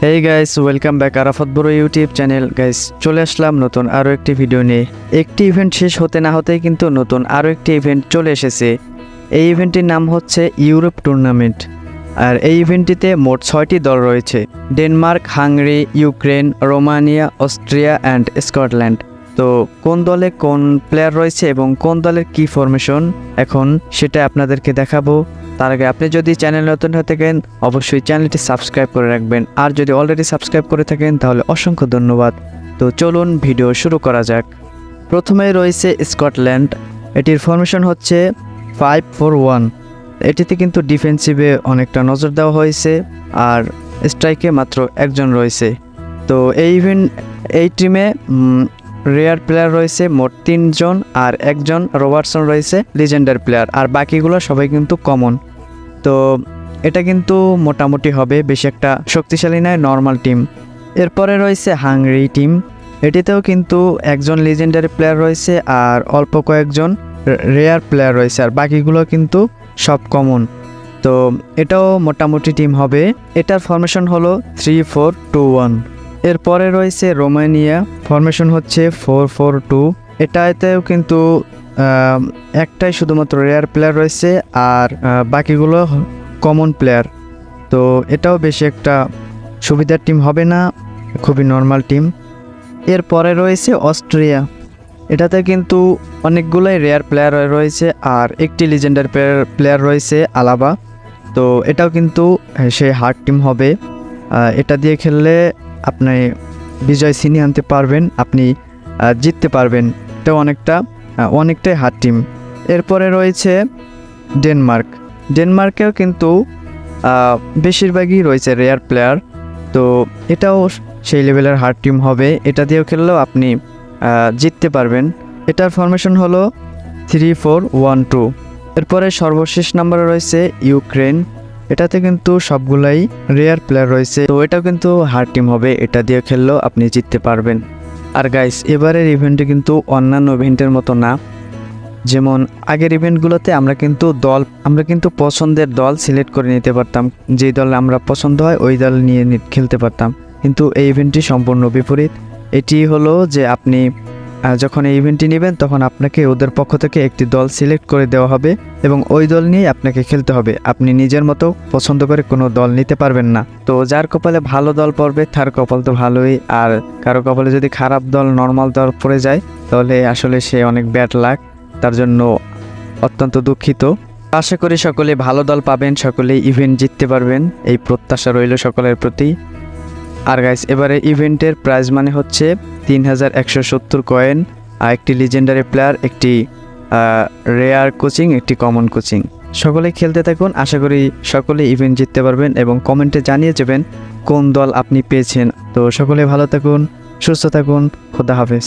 Hey guys, welcome back Arafat বড় YouTube channel. Guys, চলে আসলাম নতুন আরও একটি ভিডিও নিয়ে। একটি ইভেন্ট শেষ হতে না হতেই কিন্তু নতুন আরও একটি ইভেন্ট চলে এসেছে। এই ইভেন্টটির নাম হচ্ছে ইউরোপ টুর্নামেন্ট। আর এই ইভেন্টটিতে মোট 6টি দল রয়েছে: Denmark, Hungary, Ukraine, Romania, Austria and Scotland. তো কোন দলে কোন প্লেয়ার রয়েছে এবং কোন দলের কী ফরমেশন এখন সেটা আপনাদেরকে দেখাবো। তার আগে আপনি যদি চ্যানেল নতুন হয়ে থাকেন অবশ্যই চ্যানেলটি সাবস্ক্রাইব করে রাখবেন, আর যদি অলরেডি সাবস্ক্রাইব করে থাকেন তাহলে অসংখ্য ধন্যবাদ। তো চলুন ভিডিও শুরু করা যাক। প্রথমেই রয়েছে স্কটল্যান্ড। এটির ফরমেশন হচ্ছে 5-4-1। এটিতে কিন্তু ডিফেন্সিভে অনেকটা নজর দেওয়া হয়েছে আর স্ট্রাইকে মাত্র একজন রয়েছে। তো এই টিমে রেয়ার প্লেয়ার রয়েছে মোট 3 জন, আর একজন রবার্টসন রয়েছে লিজেন্ডারি প্লেয়ার, আর বাকিগুলো সবাই কিন্তু কমন। তো এটা কিন্তু মোটামুটি হবে, বেশি একটা শক্তিশালী নয়, নর্মাল টিম। এরপরে রয়েছে হাঙ্গেরি টিম। এটিতেও কিন্তু একজন লিজেন্ডারি প্লেয়ার রয়েছে আর অল্প কয়েকজন রেয়ার প্লেয়ার রয়েছে, আর বাকিগুলো কিন্তু সব কমন। তো এটাও মোটামুটি টিম হবে। এটার ফরমেশন হলো 3-4-2-1। এরপরে রয়েছে রোমানিয়া। ফরমেশন হচ্ছে 4-4-2। এটাতেও কিন্তু একটাই শুধুমাত্র রেয়ার প্লেয়ার রয়েছে আর বাকিগুলো কমন প্লেয়ার। তো এটাও বেশি একটা সুবিধার টিম হবে না, খুবই নর্মাল টিম। এরপরে রয়েছে অস্ট্রিয়া। এটাতে কিন্তু অনেকগুলোই রেয়ার প্লেয়ার রয়েছে আর একটি লিজেন্ডারি প্লেয়ার রয়েছে আলাবা। তো এটাও কিন্তু সেই হার্ড টিম হবে। এটা দিয়ে খেললে আপনি বিজয় ছিনিয়ে আনতে পারবেন, আপনি জিততে পারবেন। এটা অনেকটাই হার্ড টিম। এরপরে রয়েছে ডেনমার্ক। ডেনমার্কেও কিন্তু বেশিরভাগই রয়েছে রেয়ার প্লেয়ার। তো এটাও সেই লেভেলের হার্ড টিম হবে, এটা দিয়েও খেললেও আপনি জিততে পারবেন। এটার ফরমেশন হলো 3-4-1-2। এরপরে সর্বশেষ নম্বরে রয়েছে ইউক্রেন। এটাতে কিন্তু সবগুলাই রেয়ার প্লেয়ার রয়েছে, তো এটাও কিন্তু হার্ড টিম হবে, এটা দিয়ে খেললেও আপনি জিততে পারবেন। আর গাইস, এবারের ইভেন্টে কিন্তু অন্যান্য ইভেন্টের মতো না। যেমন আগের ইভেন্টগুলোতে আমরা কিন্তু পছন্দের দল সিলেক্ট করে নিতে পারতাম, যেই দল আমরা পছন্দ হয় ওই দল নিয়ে খেলতে পারতাম। কিন্তু এই ইভেন্টটি সম্পূর্ণ বিপরীত। এটি হলো যে আপনি যখন এই ইভেন্টটি নেবেন তখন আপনাকে ওদের পক্ষ থেকে একটি দল সিলেক্ট করে দেওয়া হবে এবং ওই দল নিয়ে আপনাকে খেলতে হবে। আপনি নিজের মতো পছন্দ করে কোনো দল নিতে পারবেন না। তো যার কপালে ভালো দল পড়বে তার কপাল তো ভালোই, আর কারো কপালে যদি খারাপ দল, নর্মাল দল পড়ে যায় তাহলে আসলে সে অনেক ব্যাড লাক। তার জন্য অত্যন্ত দুঃখিত। আশা করি সকলে ভালো দল পাবেন, সকলেই ইভেন্ট জিততে পারবেন, এই প্রত্যাশা রইল সকলের প্রতি। আর গাইস, এবারে ইভেন্টের প্রাইজ মানে হচ্ছে 3170 কয়েন, আর একটি লিজেন্ডারি প্লেয়ার, একটি রেয়ার কোচিং, একটি কমন কোচিং। সকলে খেলতে থাকুন, আশা করি সকলে ইভেন্ট জিততে পারবেন এবং কমেন্টে জানিয়ে যাবেন কোন দল আপনি পেয়েছেন। তো সকলে ভালো থাকুন, সুস্থ থাকুন, খোদা হাফেজ।